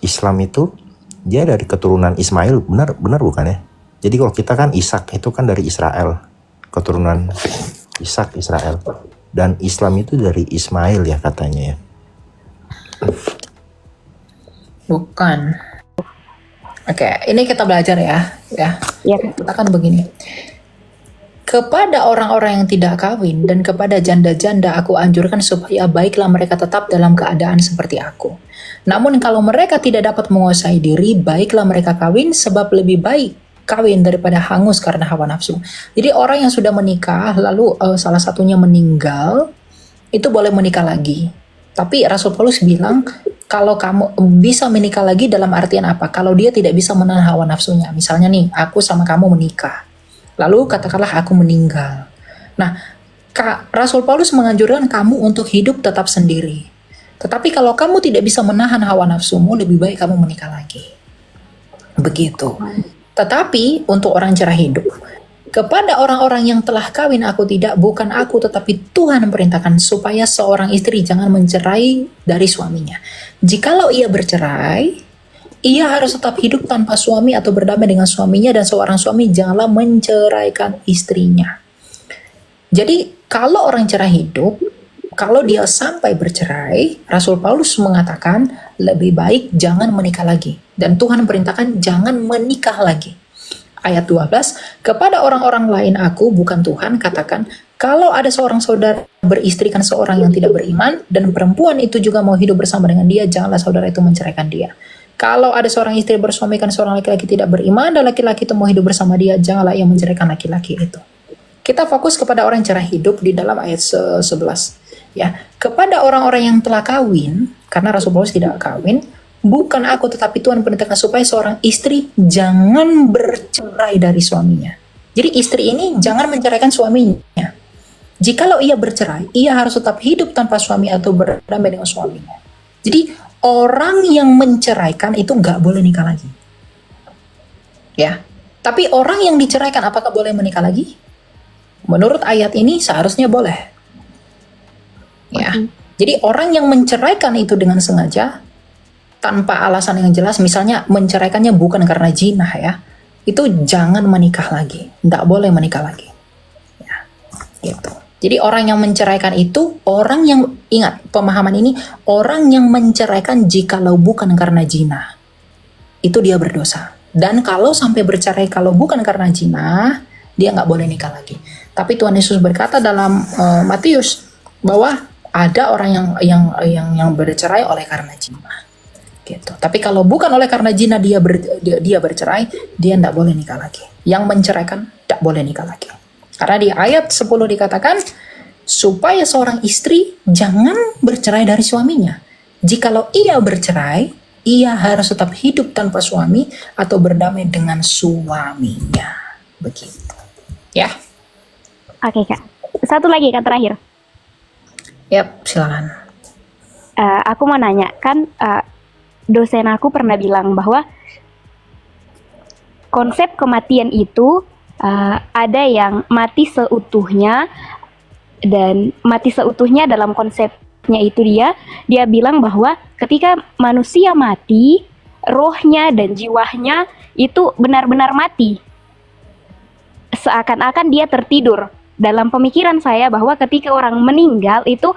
Islam itu dia dari keturunan Ismail, benar bukan ya? Jadi kalau kita kan Ishak itu kan dari Israel, keturunan Ishak Israel, dan Islam itu dari Ismail ya katanya ya. Bukan. Oke, ini kita belajar ya. Kita kan begini. Kepada orang-orang yang tidak kawin dan kepada janda-janda aku anjurkan supaya baiklah mereka tetap dalam keadaan seperti aku. Namun kalau mereka tidak dapat menguasai diri, baiklah mereka kawin, sebab lebih baik kawin daripada hangus karena hawa nafsu. Jadi orang yang sudah menikah lalu salah satunya meninggal, itu boleh menikah lagi. Tapi Rasul Paulus bilang kalau kamu bisa menikah lagi dalam artian apa? Kalau dia tidak bisa menahan hawa nafsunya. Misalnya nih, aku sama kamu menikah. Lalu katakanlah aku meninggal. Nah, Rasul Paulus menganjurkan kamu untuk hidup tetap sendiri. Tetapi kalau kamu tidak bisa menahan hawa nafsumu, lebih baik kamu menikah lagi. Begitu. Tetapi untuk orang cerah hidup, kepada orang-orang yang telah kawin aku tidak, bukan aku tetapi Tuhan memerintahkan supaya seorang istri jangan mencerai dari suaminya. Jikalau ia bercerai, ia harus tetap hidup tanpa suami atau berdamai dengan suaminya, dan seorang suami janganlah menceraikan istrinya. Jadi kalau orang cerah hidup, kalau dia sampai bercerai, Rasul Paulus mengatakan lebih baik jangan menikah lagi. Dan Tuhan perintahkan jangan menikah lagi. Ayat 12, kepada orang-orang lain aku, bukan Tuhan, katakan, kalau ada seorang saudara beristrikan seorang yang tidak beriman, dan perempuan itu juga mau hidup bersama dengan dia, janganlah saudara itu menceraikan dia. Kalau ada seorang istri bersuamikan seorang laki-laki tidak beriman, dan laki-laki itu mau hidup bersama dia, janganlah ia menceraikan laki-laki itu. Kita fokus kepada orang cerah hidup di dalam ayat 11. Ya, kepada orang-orang yang telah kawin, karena Rasul Paulus tidak kawin, bukan aku tetapi Tuhan perintahkan supaya seorang istri jangan bercerai dari suaminya. Jadi istri ini jangan menceraikan suaminya. Jikalau ia bercerai, ia harus tetap hidup tanpa suami atau berdamai dengan suaminya. Jadi orang yang menceraikan itu nggak boleh nikah lagi. Ya, tapi orang yang diceraikan apakah boleh menikah lagi? Menurut ayat ini seharusnya boleh. Ya, jadi orang yang menceraikan itu dengan sengaja, tanpa alasan yang jelas, misalnya menceraikannya bukan karena jinah ya, itu jangan menikah lagi, nggak boleh menikah lagi. Ya, gitu. Jadi orang yang menceraikan itu, orang yang, ingat pemahaman ini, orang yang menceraikan jikalau bukan karena zina, itu dia berdosa. Dan kalau sampai bercerai kalau bukan karena zina, dia nggak boleh nikah lagi. Tapi Tuhan Yesus berkata dalam Matius bahwa ada orang yang bercerai oleh karena zina. Gitu. Tapi kalau bukan oleh karena zina dia bercerai, dia nggak boleh nikah lagi. Yang menceraikan tidak boleh nikah lagi. Karena di ayat 10 dikatakan, supaya seorang istri jangan bercerai dari suaminya. Jikalau ia bercerai, ia harus tetap hidup tanpa suami atau berdamai dengan suaminya. Begitu. Ya. Oke, Kak. Satu lagi, Kak, terakhir. Yap, silakan. Aku mau nanya, kan dosen aku pernah bilang bahwa konsep kematian itu ada yang mati seutuhnya, dan mati seutuhnya dalam konsepnya itu dia bilang bahwa ketika manusia mati, rohnya dan jiwanya itu benar-benar mati, seakan-akan dia tertidur. Dalam pemikiran saya bahwa ketika orang meninggal itu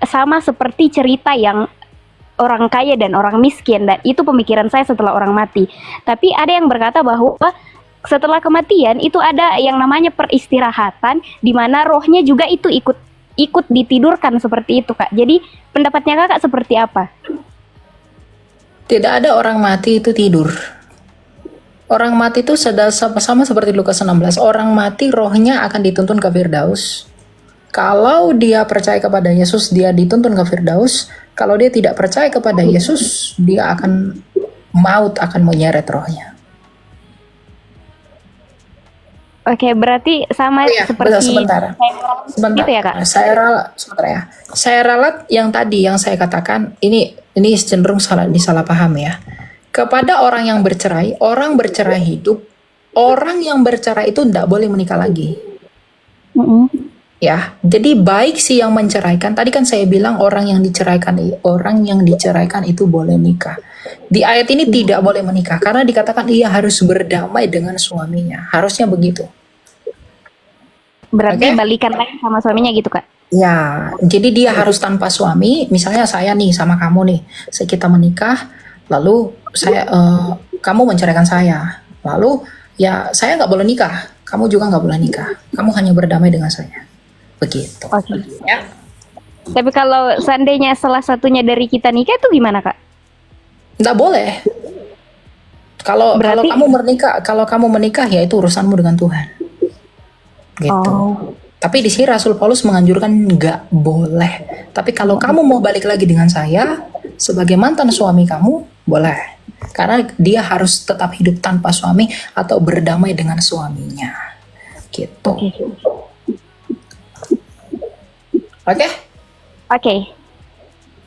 sama seperti cerita yang orang kaya dan orang miskin, dan itu pemikiran saya setelah orang mati. Tapi ada yang berkata bahwa setelah kematian itu ada yang namanya peristirahatan, di mana rohnya juga itu ikut ditidurkan seperti itu, Kak. Jadi pendapatnya Kakak seperti apa? Tidak ada orang mati itu tidur. Orang mati itu sama seperti Lukas 16. Orang mati rohnya akan dituntun ke Firdaus. Kalau dia percaya kepada Yesus, dia dituntun ke Firdaus. Kalau dia tidak percaya kepada Yesus, dia akan maut akan menyeret rohnya. Oke, berarti sama seperti sebentar gitu ya, Kak? Saya ralat yang tadi yang saya katakan, ini cenderung disalah paham ya. Kepada orang yang bercerai, orang bercerai hidup, orang yang bercerai itu tidak boleh menikah lagi. Ya, jadi baik sih yang menceraikan. Tadi kan saya bilang orang yang diceraikan itu boleh nikah. Di ayat ini tidak boleh menikah karena dikatakan ia harus berdamai dengan suaminya. Harusnya begitu. Berarti Oke? balikan lagi sama suaminya gitu Kak. Ya, jadi dia harus tanpa suami. Misalnya saya nih sama kamu nih, kita menikah, lalu kamu menceraikan saya, lalu ya saya nggak boleh nikah, kamu juga nggak boleh nikah, kamu hanya berdamai dengan saya, begitu. Oke. Ya, Tapi kalau seandainya salah satunya dari kita nikah itu gimana Kak? nggak boleh. Kalau Berarti- kalau kamu menikah ya itu urusanmu dengan Tuhan, gitu. Oh. Tapi di sini Rasul Paulus menganjurkan nggak boleh. Tapi kalau kamu mau balik lagi dengan saya sebagai mantan suami kamu, boleh. Karena dia harus tetap hidup tanpa suami atau berdamai dengan suaminya. Gitu. Oke? Oke.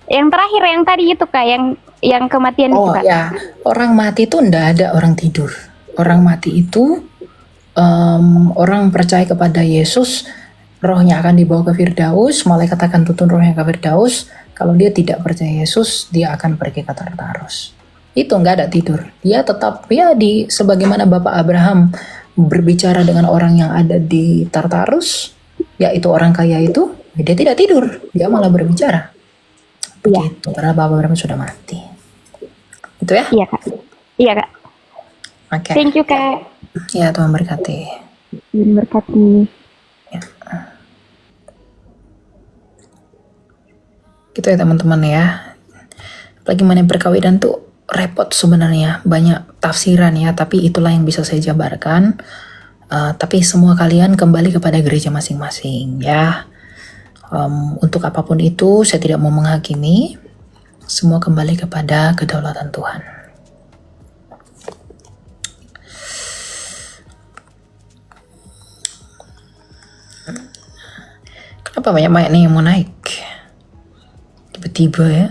Yang terakhir yang tadi itu Kak, yang kematian itu Oh Kak. ya, orang mati itu ndak ada orang tidur. Orang mati itu orang percaya kepada Yesus, rohnya akan dibawa ke Firdaus, malaikat akan tuntun rohnya ke Firdaus. Kalau dia tidak percaya Yesus, dia akan pergi ke Tartarus. Itu nggak ada tidur. Dia tetap ya sebagaimana Bapak Abraham berbicara dengan orang yang ada di Tartarus, yaitu orang kaya itu, dia tidak tidur, dia malah berbicara. Begitu, karena Bapak Abraham sudah mati. Itu ya? Iya Kak. Iya Kak. Oke. Thank you Kak. Ya, Tuhan berkati. Tuhan berkati. Gitu ya teman-teman ya. Lagi mana perkawinan tuh repot sebenarnya, banyak tafsiran ya, tapi itulah yang bisa saya jabarkan. Tapi semua kalian kembali kepada gereja masing-masing ya. Untuk apapun itu saya tidak mau menghakimi. Semua kembali kepada kedaulatan Tuhan. Kenapa banyak-banyak nih yang mau naik? Tiba-tiba ya.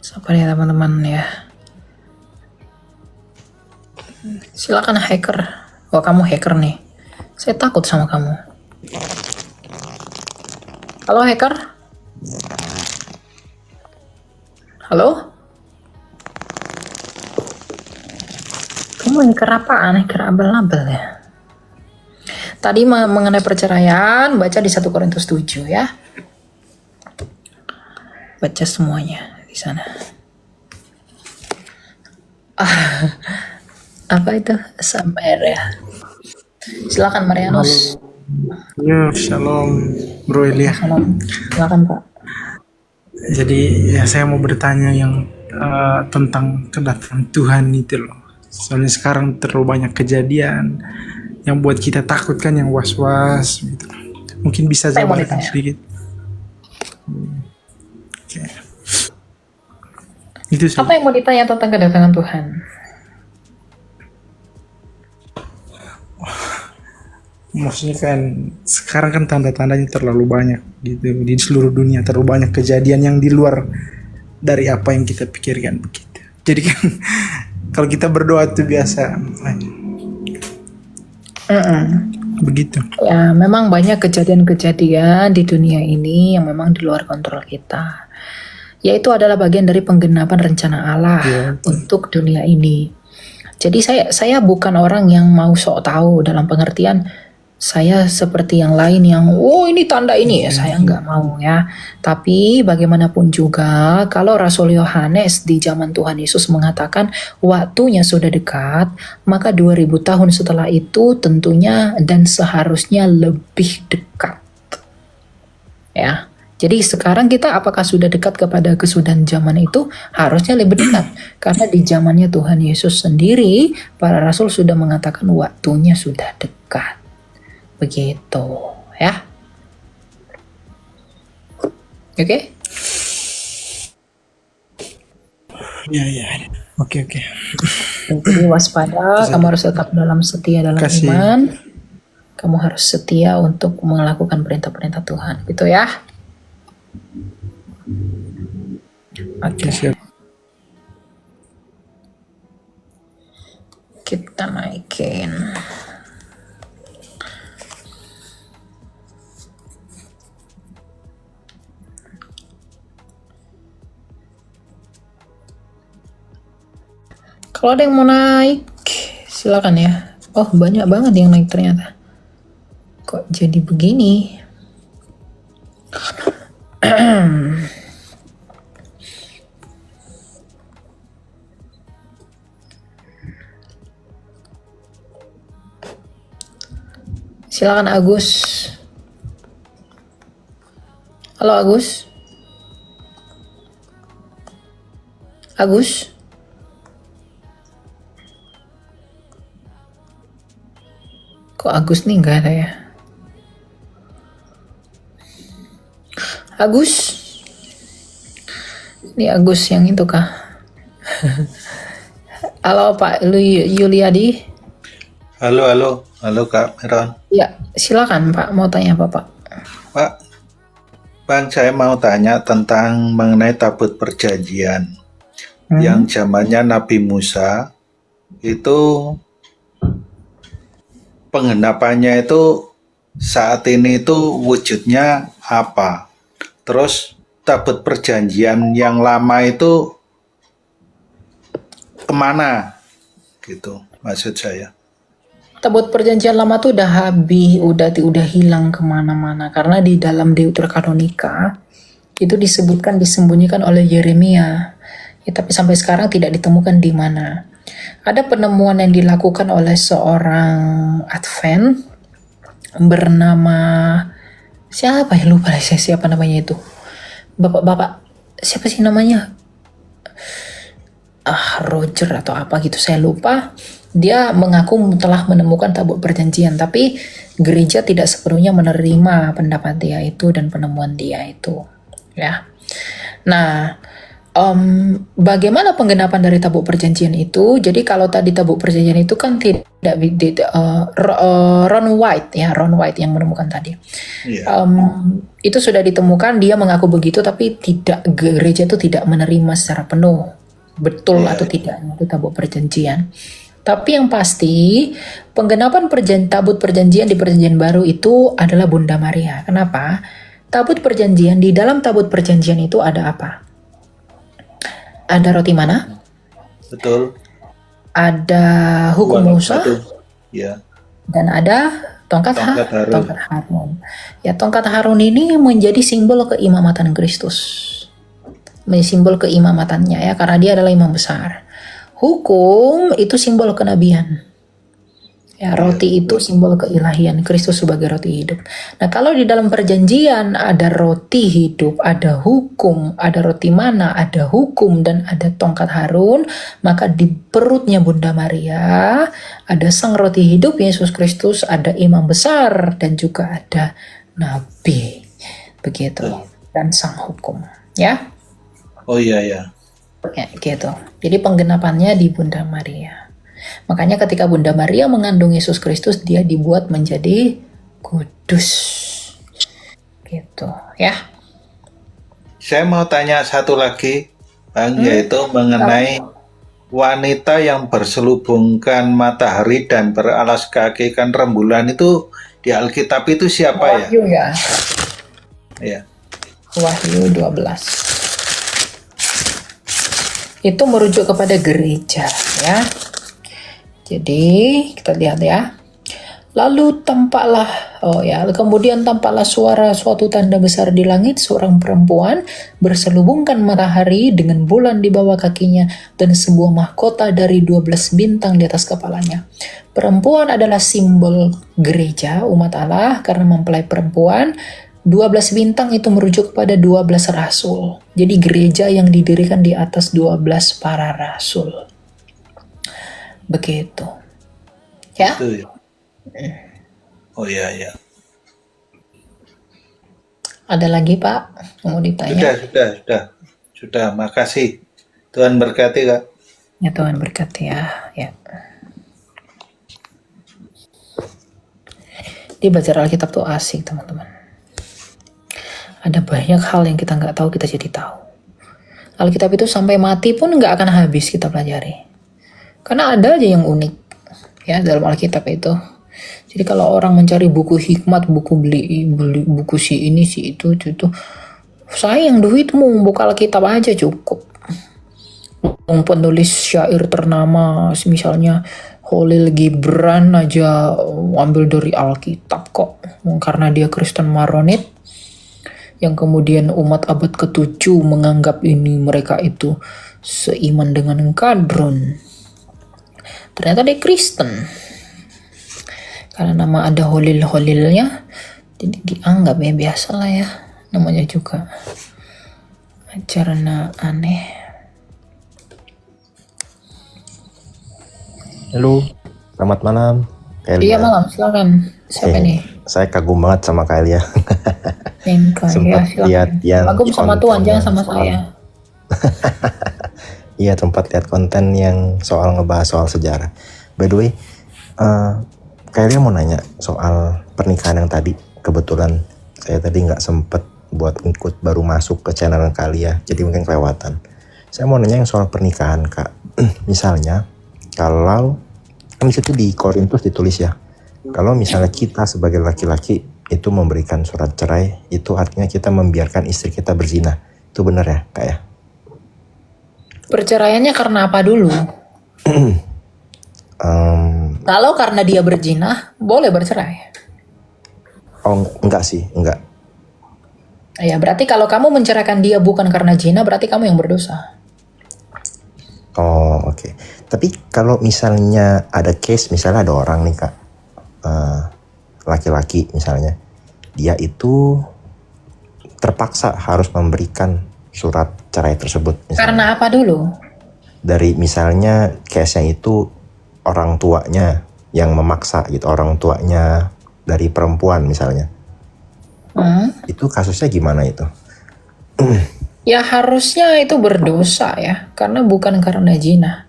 Sabar ya teman-teman ya. Silakan hacker. Wah, kamu hacker nih. Saya takut sama kamu. Halo hacker? Halo? Kamu hacker apaan? Hacker abal-abal ya? Tadi mengenai perceraian, baca di 1 Korintus 7 ya. Baca semuanya di sana. Apa itu? Sabar ya. Silakan Marianus. Ya, shalom Bro Elia. Salam. Silakan Pak. Jadi ya saya mau bertanya yang tentang kedatangan Tuhan itu loh. Soalnya sekarang terlalu banyak kejadian yang buat kita takut kan, yang was-was gitu. Mungkin bisa Saya mau jabarkan ditanya. sedikit. Oke. Itu sih. Apa yang mau ditanya tentang kedatangan Tuhan? Maksudnya kan sekarang kan tanda-tandanya terlalu banyak gitu di seluruh dunia, terlalu banyak kejadian yang di luar dari apa yang kita pikirkan begitu. Jadi kan kalau kita berdoa itu biasa begitu. Ya, memang banyak kejadian-kejadian di dunia ini yang memang di luar kontrol kita. Yaitu adalah bagian dari penggenapan rencana Allah untuk dunia ini. Jadi saya bukan orang yang mau sok tahu dalam pengertian saya seperti yang lain yang ini tanda ini ya, saya nggak mau ya. Tapi bagaimanapun juga kalau Rasul Yohanes di zaman Tuhan Yesus mengatakan waktunya sudah dekat, maka 2000 tahun setelah itu tentunya dan seharusnya lebih dekat. Ya. Jadi sekarang kita apakah sudah dekat kepada kesudahan zaman itu? Harusnya lebih dekat. Karena di zamannya Tuhan Yesus sendiri, para rasul sudah mengatakan waktunya sudah dekat. Begitu, ya. Oke? Ya. Oke. Jadi waspada, kamu harus tetap dalam setia dalam Kasih. iman. Kamu harus setia untuk melakukan perintah-perintah Tuhan, gitu ya. Oke. Siap. Kita naikin. Kalau ada yang mau naik, silakan ya. Oh, banyak banget yang naik ternyata. Kok jadi begini? Silakan Agus. Halo Agus. Agus. Kok Agus nih nggak ada ya? Agus. Ini Agus yang itu kah? Halo Pak Yuliadi. Halo Kak Meron. Ya, silakan Pak. Mau tanya apa Pak? Pak, Bang, saya mau tanya tentang mengenai tabut perjanjian yang zamannya Nabi Musa itu penggenapannya itu saat ini itu wujudnya apa? Terus tabut perjanjian yang lama itu kemana? Gitu maksud saya. Tabut perjanjian lama tuh udah habis, udah hilang kemana-mana karena di dalam Deuterokanonika itu disembunyikan oleh Yeremia. Ya, tapi sampai sekarang tidak ditemukan di mana. Ada penemuan yang dilakukan oleh seorang Advent bernama siapa ya, lupa siapa namanya itu. Bapak siapa sih namanya? Roger atau apa gitu, saya lupa. Dia mengaku telah menemukan tabut perjanjian, tapi gereja tidak sepenuhnya menerima pendapat dia itu dan penemuan dia itu, ya. Nah, bagaimana penggenapan dari tabut perjanjian itu? Jadi kalau tadi tabut perjanjian itu kan Ron White yang menemukan tadi. Itu sudah ditemukan, dia mengaku begitu, tapi gereja itu tidak menerima secara penuh betul atau tidaknya itu tabut perjanjian. Tapi yang pasti penggenapan tabut perjanjian di perjanjian baru itu adalah Bunda Maria. Kenapa? Tabut perjanjian, di dalam tabut perjanjian itu ada apa? Ada roti mana? Betul. Ada hukum Musa. Ya. Dan ada tongkat Harun. Ya, tongkat Harun ini menjadi simbol keimamatan Kristus. Simbol keimamatannya ya, karena dia adalah imam besar. Hukum itu simbol kenabian. Ya, roti itu simbol keilahian, Kristus sebagai roti hidup. Nah, kalau di dalam perjanjian ada roti hidup, ada hukum, ada roti mana, ada hukum, dan ada tongkat Harun, maka di perutnya Bunda Maria ada sang roti hidup Yesus Kristus, ada imam besar, dan juga ada nabi. Begitu. Dan sang hukum. Ya. Oh iya ya. Ya, gitu. Jadi penggenapannya di Bunda Maria. Makanya ketika Bunda Maria mengandung Yesus Kristus, dia dibuat menjadi kudus. Gitu, ya. Saya mau tanya satu lagi, Bang, yaitu mengenai wanita yang berselubungkan matahari dan beralas kaki kan rembulan itu di Alkitab itu siapa Wahyu ya? Ya. Wahyu 12. Itu merujuk kepada gereja, ya. Jadi kita lihat ya. Lalu kemudian tampaklah suara suatu tanda besar di langit, seorang perempuan berselubungkan matahari dengan bulan di bawah kakinya dan sebuah mahkota dari 12 bintang di atas kepalanya. Perempuan adalah simbol gereja, umat Allah, karena mempelai perempuan. 12 bintang itu merujuk kepada 12 rasul. Jadi gereja yang didirikan di atas 12 para rasul. Begitu. Ya? Itu ya. Oh iya ya. Ada lagi Pak? Mau ditanya? Sudah. Makasih. Tuhan berkati Kak. Ya Tuhan berkati ya. Ya. Dia belajar Alkitab tuh asik teman-teman. Ada banyak hal yang kita nggak tahu, kita jadi tahu. Alkitab itu sampai mati pun nggak akan habis kita pelajari. Karena ada aja yang unik ya dalam Alkitab itu. Jadi kalau orang mencari buku hikmat, buku beli buku si ini si itu, sayang duitmu, buka Alkitab aja cukup. Penulis syair ternama misalnya Khalil Gibran aja ambil dari Alkitab kok, karena dia Kristen Maronit yang kemudian umat abad ke-7 menganggap ini mereka itu seiman dengan Kadron. Ternyata dia Kristen. Karena nama ada Holil-Holilnya, jadi dianggap ya biasa lah ya. Namanya juga ajaran aneh. Halo, selamat malam. Iya malam, silakan. Siapa nih? Saya kagum banget sama Kailia. Sempat lihat yang kagum sama Tuhan, jangan sama soal, saya. Iya, sempat lihat konten yang ngebahas soal sejarah. By the way, Kailia mau nanya soal pernikahan yang tadi. Kebetulan saya tadi nggak sempet buat ikut, baru masuk ke channel Kailia, jadi mungkin kelewatan. Saya mau nanya yang soal pernikahan, Kak. Misalnya, kalau kan di situ di Korintus ditulis ya, kalau misalnya kita sebagai laki-laki itu memberikan surat cerai, itu artinya kita membiarkan istri kita berzina. Itu benar ya, Kak ya? Perceraiannya karena apa dulu? Kalau karena dia berzina, boleh bercerai. Oh, enggak sih, enggak. Ya, berarti kalau kamu menceraikan dia bukan karena zina, berarti kamu yang berdosa. Oh, oke. Tapi kalau misalnya ada case, misalnya ada orang nih, Kak, laki-laki misalnya, dia itu terpaksa harus memberikan surat cerai tersebut. Misalnya. Karena apa dulu? Dari misalnya case-nya itu orang tuanya yang memaksa gitu, orang tuanya dari perempuan misalnya. Itu kasusnya gimana itu? Ya harusnya itu berdosa ya, karena bukan karena zina.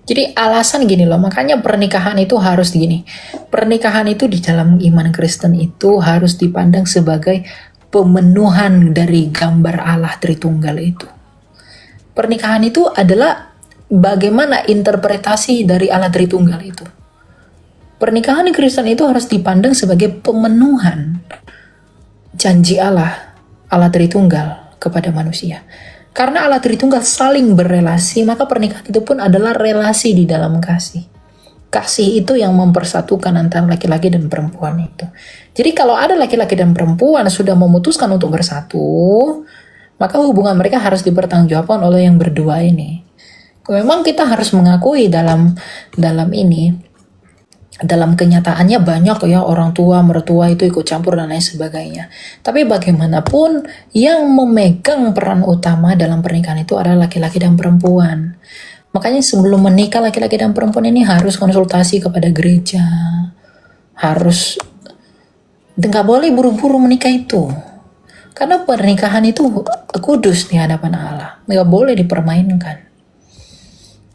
Jadi alasan gini loh, makanya pernikahan itu harus gini. Pernikahan itu di dalam iman Kristen itu harus dipandang sebagai pemenuhan dari gambar Allah Tritunggal itu. Pernikahan itu adalah bagaimana interpretasi dari Allah Tritunggal itu. Pernikahan di Kristen itu harus dipandang sebagai pemenuhan janji Allah Tritunggal kepada manusia. Karena Allah Tritunggal saling berelasi, maka pernikahan itu pun adalah relasi di dalam kasih. Kasih itu yang mempersatukan antara laki-laki dan perempuan itu. Jadi kalau ada laki-laki dan perempuan sudah memutuskan untuk bersatu, maka hubungan mereka harus dipertanggungjawabkan oleh yang berdua ini. Memang kita harus mengakui dalam kenyataannya banyak ya orang tua, mertua itu ikut campur dan lain sebagainya. Tapi bagaimanapun yang memegang peran utama dalam pernikahan itu adalah laki-laki dan perempuan. Makanya sebelum menikah laki-laki dan perempuan ini harus konsultasi kepada gereja. Harus, nggak boleh buru-buru menikah itu. Karena pernikahan itu kudus di hadapan Allah. Nggak boleh dipermainkan.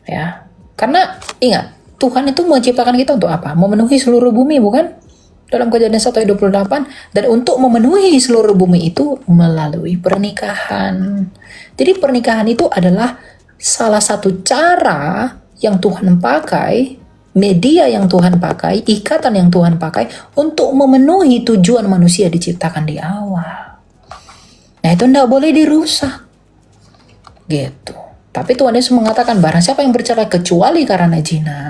Ya, karena ingat, Tuhan itu menciptakan kita untuk apa? Memenuhi seluruh bumi, bukan? Dalam Kejadian 1 ayat 28. Dan untuk memenuhi seluruh bumi itu melalui pernikahan. Jadi pernikahan itu adalah salah satu cara yang Tuhan pakai, media yang Tuhan pakai, ikatan yang Tuhan pakai untuk memenuhi tujuan manusia diciptakan di awal. Nah itu tidak boleh dirusak. Gitu. Tapi Tuhan Yesus mengatakan barang siapa yang bercerai kecuali karena zina.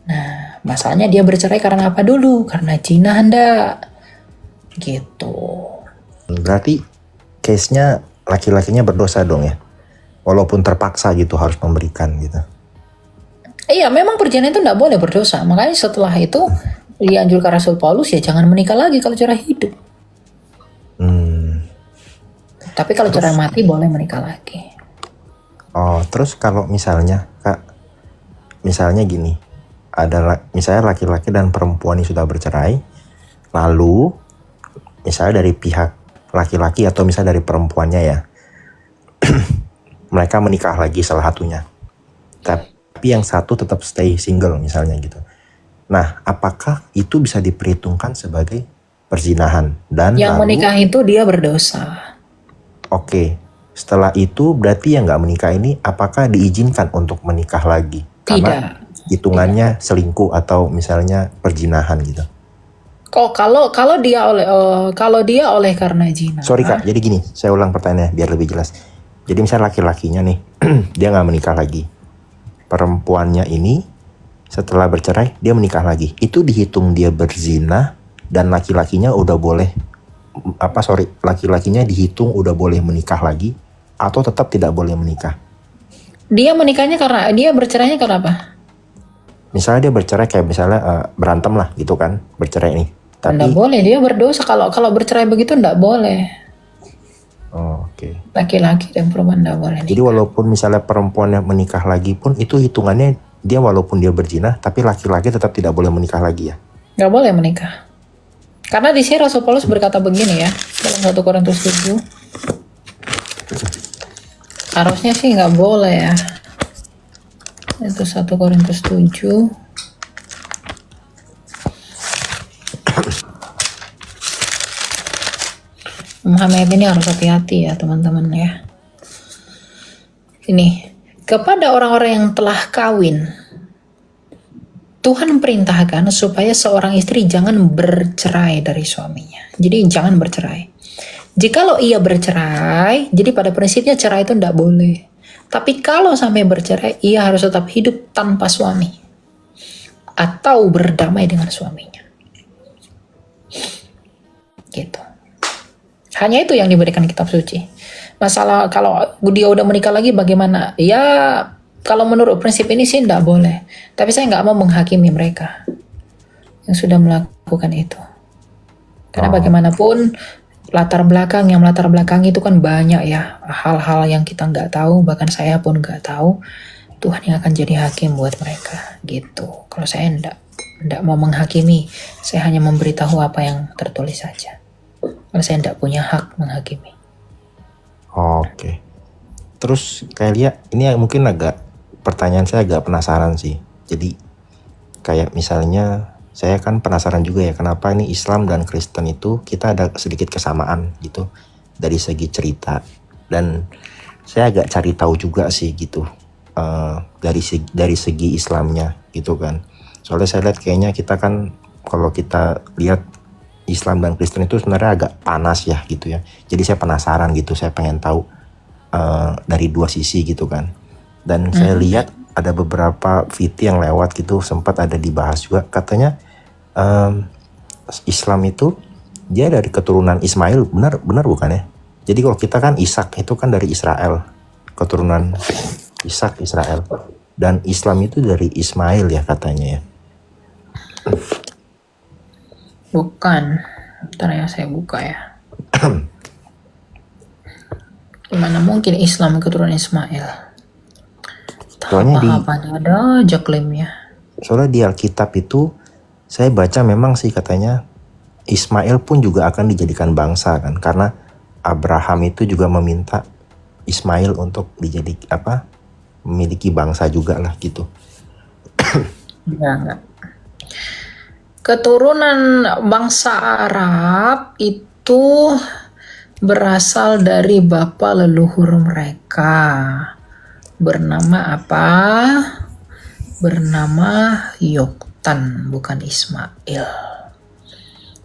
Nah, masalahnya dia bercerai karena apa dulu? Karena zina hendak. Gitu. Berarti case-nya laki-lakinya berdosa dong ya? Walaupun terpaksa gitu harus memberikan gitu. Iya, memang perjanjian itu tidak boleh berdosa. Makanya setelah itu dianjurkan Rasul Paulus ya jangan menikah lagi kalau cerai hidup. Tapi kalau cerai mati boleh menikah lagi. Oh, terus kalau misalnya, Kak, misalnya gini, misalnya laki-laki dan perempuan ini sudah bercerai, lalu misalnya dari pihak laki-laki atau misalnya dari perempuannya ya, mereka menikah lagi salah satunya, tapi yang satu tetap stay single misalnya gitu. Nah, apakah itu bisa diperhitungkan sebagai perzinahan? Dan Yang lalu, menikah itu dia berdosa. oke, setelah itu berarti yang nggak menikah ini apakah diizinkan untuk menikah lagi? Karena Tidak. hitungannya selingkuh atau misalnya perzinahan gitu. Kok kalau dia oleh karena zina. Sorry Kak, jadi gini, saya ulang pertanyaannya biar lebih jelas. Jadi misalnya laki-lakinya nih, dia nggak menikah lagi. Perempuannya ini setelah bercerai, dia menikah lagi. Itu dihitung dia berzina dan laki-lakinya udah boleh, laki-lakinya dihitung udah boleh menikah lagi atau tetap tidak boleh menikah. Dia menikahnya karena dia bercerainya karena apa? Misalnya dia bercerai kayak misalnya berantem lah gitu kan, bercerai nih. Nggak Tapi, boleh, dia berdosa. Kalau bercerai begitu nggak boleh. oke. Laki-laki dan perempuan nggak boleh Jadi nikah. walaupun misalnya perempuan yang menikah lagi pun itu hitungannya dia walaupun dia berzina tapi laki-laki tetap tidak boleh menikah lagi ya. Nggak boleh menikah. Karena di sini Rasul Paulus berkata begini ya, dalam 1 Korintus 7. Harusnya sih nggak boleh ya. Itu 1 Korintus 7. Memahami ayat ini harus hati-hati ya teman-teman ya. Ini, kepada orang-orang yang telah kawin, Tuhan perintahkan supaya seorang istri jangan bercerai dari suaminya. Jadi jangan bercerai. Jikalau ia bercerai, jadi pada prinsipnya cerai itu tidak boleh. Tapi kalau sampai bercerai, ia harus tetap hidup tanpa suami. Atau berdamai dengan suaminya. Gitu. Hanya itu yang diberikan kitab suci. Masalah kalau dia udah menikah lagi bagaimana? Ya kalau menurut prinsip ini sih tidak boleh. Tapi saya nggak mau menghakimi mereka yang sudah melakukan itu. Karena bagaimanapun latar belakang itu kan banyak ya. Hal-hal yang kita nggak tahu, bahkan saya pun nggak tahu. Tuhan yang akan jadi hakim buat mereka gitu. Kalau saya ndak mau menghakimi, saya hanya memberitahu apa yang tertulis saja. Karena saya tidak punya hak menghakimi. Oke. Terus kayak lihat ini mungkin pertanyaan saya agak penasaran sih. Jadi kayak misalnya saya kan penasaran juga ya kenapa ini Islam dan Kristen itu kita ada sedikit kesamaan gitu dari segi cerita, dan saya agak cari tahu juga sih gitu dari segi Islamnya gitu kan. Soalnya saya lihat kayaknya kita kan kalau kita lihat Islam dan Kristen itu sebenarnya agak panas ya gitu ya. Jadi saya penasaran gitu, saya pengen tahu dari dua sisi gitu kan. Dan saya lihat ada beberapa video yang lewat gitu sempat ada dibahas juga, katanya Islam itu dia dari keturunan Ismail, benar bukan ya? Jadi kalau kita kan Ishak itu kan dari Israel, keturunan Ishak Israel, dan Islam itu dari Ismail ya katanya ya. Bukan. Bentar ya, saya buka ya. Gimana mungkin Islam keturunan Ismail? Soalnya ada aja klaimnya. Soalnya di Alkitab itu saya baca memang sih katanya Ismail pun juga akan dijadikan bangsa kan, karena Abraham itu juga meminta Ismail untuk memiliki bangsa juga lah gitu. Enggak. Keturunan bangsa Arab itu berasal dari bapa leluhur mereka. Bernama apa? Bernama Yoktan, bukan Ismail.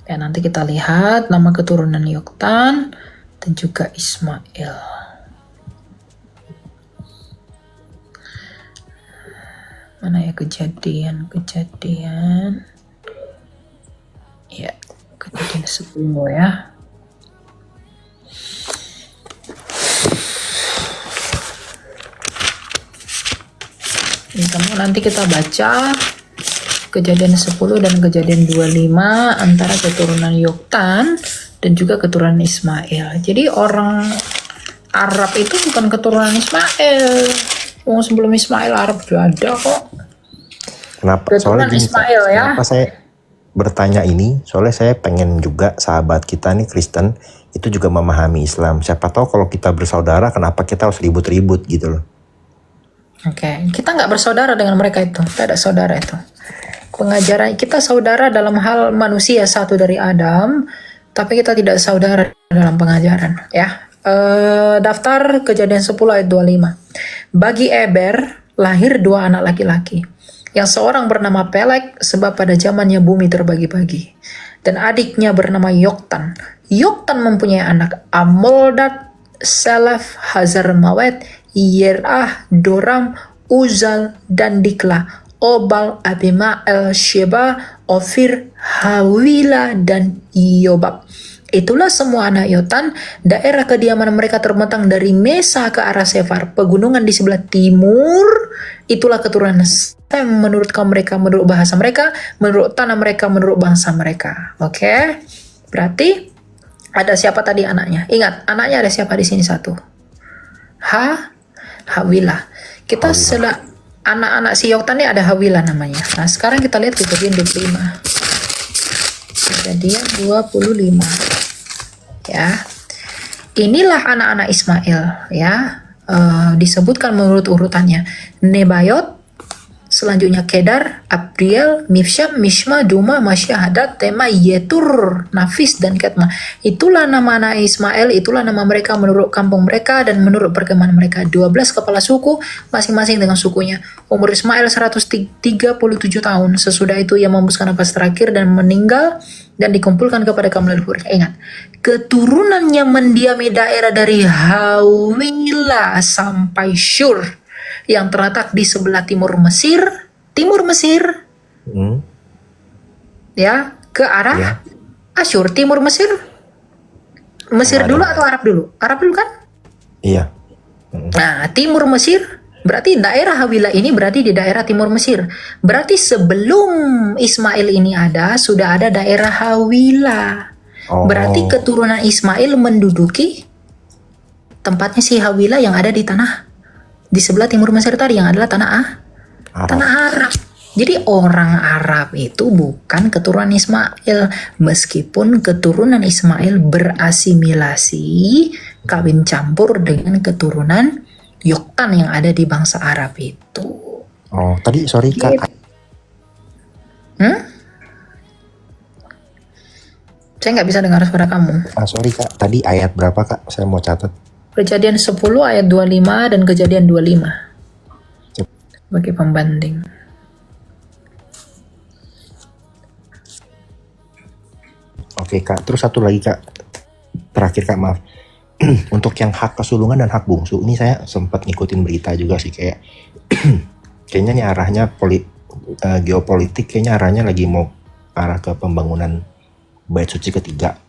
Ya, nanti kita lihat nama keturunan Yoktan dan juga Ismail. Mana ya kejadian? Ya, kejadian 10 ya. Ini nanti kita baca kejadian 10 dan kejadian 25 antara keturunan Yoktan dan juga keturunan Ismail. Jadi orang Arab itu bukan keturunan Ismail. Sebelum Ismail Arab juga ada kok. Kenapa? Keturunan Soalnya gini, Ismail ya. kenapa saya bertanya ini? Soalnya saya pengen juga sahabat kita nih Kristen itu juga memahami Islam. Siapa tahu kalau kita bersaudara, kenapa kita harus ribut-ribut gitu loh. Oke, kita nggak bersaudara dengan mereka itu. Kita ada saudara itu. pengajaran kita saudara dalam hal manusia satu dari Adam, tapi kita tidak saudara dalam pengajaran, ya. Daftar Kejadian 10 ayat 25. Bagi Eber lahir 2 anak laki-laki. Yang seorang bernama Pelek sebab pada zamannya bumi terbagi-bagi. Dan adiknya bernama Yoktan. Yoktan mempunyai anak Amoldad, Selef, Hazarmawet, Yerah, Doram, Uzal, dan Dikla, Obal, Abimael, Sheba, Ofir, Hawila, dan Yobab. Itulah semua anak Yotan. Daerah kediaman mereka terbentang dari Mesa ke arah Sefar, pegunungan di sebelah timur. Itulah keturunan Sem menurut kaum mereka, menurut bahasa mereka, menurut tanah mereka, menurut bangsa mereka. Oke, berarti ada siapa tadi anaknya? Ingat, anaknya ada siapa di sini? satu. Hawila. Kita setelah anak-anak si Yoktan ini ada Hawila namanya. Nah, sekarang kita lihat Kejadian 25. Kejadian 25. Ya. Inilah anak-anak Ismail, ya. Disebutkan menurut urutannya. Nebayot, selanjutnya Kedar, Abdiel, Mifsyam, Mishma, Duma, Masya, Hadad, Tema, Yetur, Nafis, dan Ketma. Itulah nama anak Ismail, itulah nama mereka menurut kampung mereka dan menurut perkemahan mereka. 12 kepala suku, masing-masing dengan sukunya. Umur Ismail 137 tahun. Sesudah itu ia membuskan nafas terakhir dan meninggal dan dikumpulkan kepada kaum leluhur. Ingat, keturunannya mendiami daerah dari Hawila sampai Syur yang terletak di sebelah timur Mesir, ya, ke arah Asyur. Timur Mesir dulu atau Arab dulu? Arab dulu kan? Iya. Nah, timur Mesir berarti daerah Hawila ini berarti di daerah timur Mesir. Berarti sebelum Ismail ini ada, sudah ada daerah Hawila. Berarti keturunan Ismail menduduki tempatnya si Hawila yang ada di tanah di sebelah timur Mesir tadi, yang adalah tanah Arab. Jadi orang Arab itu bukan keturunan Ismail, meskipun keturunan Ismail berasimilasi, kawin campur dengan keturunan Yoktan yang ada di bangsa Arab itu. Oh, tadi sorry Kak. Saya nggak bisa dengar suara kamu. Sorry Kak, tadi ayat berapa Kak? Saya mau catat. Kejadian 10 ayat 25 dan Kejadian 25 sebagai pembanding. Oke Kak, terus satu lagi Kak. Terakhir Kak, maaf. Untuk yang hak kesulungan dan hak bungsu, ini saya sempat ngikutin berita juga sih, kayak kayaknya nih arahnya geopolitik, kayaknya arahnya lagi mau arah ke pembangunan bait suci ketiga.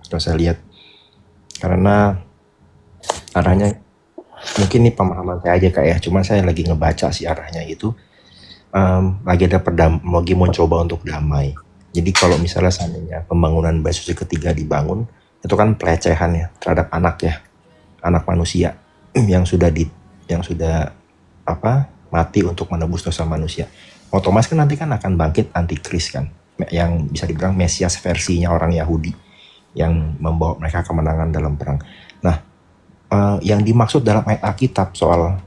Kalau saya lihat, karena arahnya mungkin ini pemahaman saya aja Kak ya, cuma saya lagi ngebaca sih arahnya itu lagi ada lagi mau coba untuk damai. Jadi kalau misalnya seandainya pembangunan bait suci ketiga dibangun, itu kan pelecehan ya terhadap anak manusia yang sudah mati untuk menebus dosa manusia. Otomatis kan nanti kan akan bangkit antikris kan, yang bisa dibilang Mesias versinya orang Yahudi yang membawa mereka kemenangan dalam perang. Nah, yang dimaksud dalam ayat Alkitab soal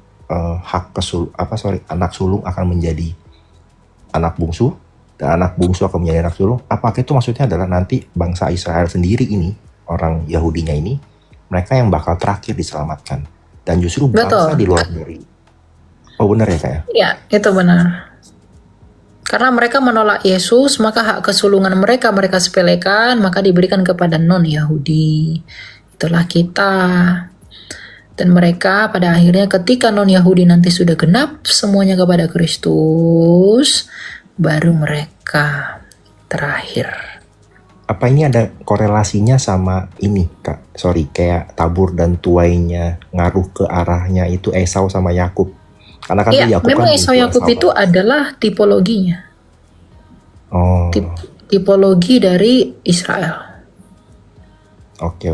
anak sulung akan menjadi anak bungsu dan anak bungsu akan menjadi anak sulung. Apakah itu maksudnya adalah nanti bangsa Israel sendiri ini, orang Yahudinya ini, mereka yang bakal terakhir diselamatkan dan justru bangsa di luar dari. Oh benar ya Kak ya? Iya, itu benar. Karena mereka menolak Yesus, maka hak kesulungan mereka sepelekan, maka diberikan kepada non-Yahudi. Itulah kita. Dan mereka pada akhirnya ketika non-Yahudi nanti sudah genap semuanya kepada Kristus, baru mereka terakhir. Apa ini ada korelasinya sama ini Kak? Sorry, kayak tabur dan tuainya ngaruh ke arahnya itu Esau sama Yakub. Karena kan Yakub memang kan Esau Yakub itu adalah tipologinya. Tipologi dari Israel. Oke,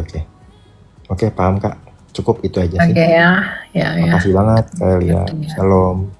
paham Kak. Cukup itu aja sih. Oke ya. Makasih banget Kak Elia. Shalom.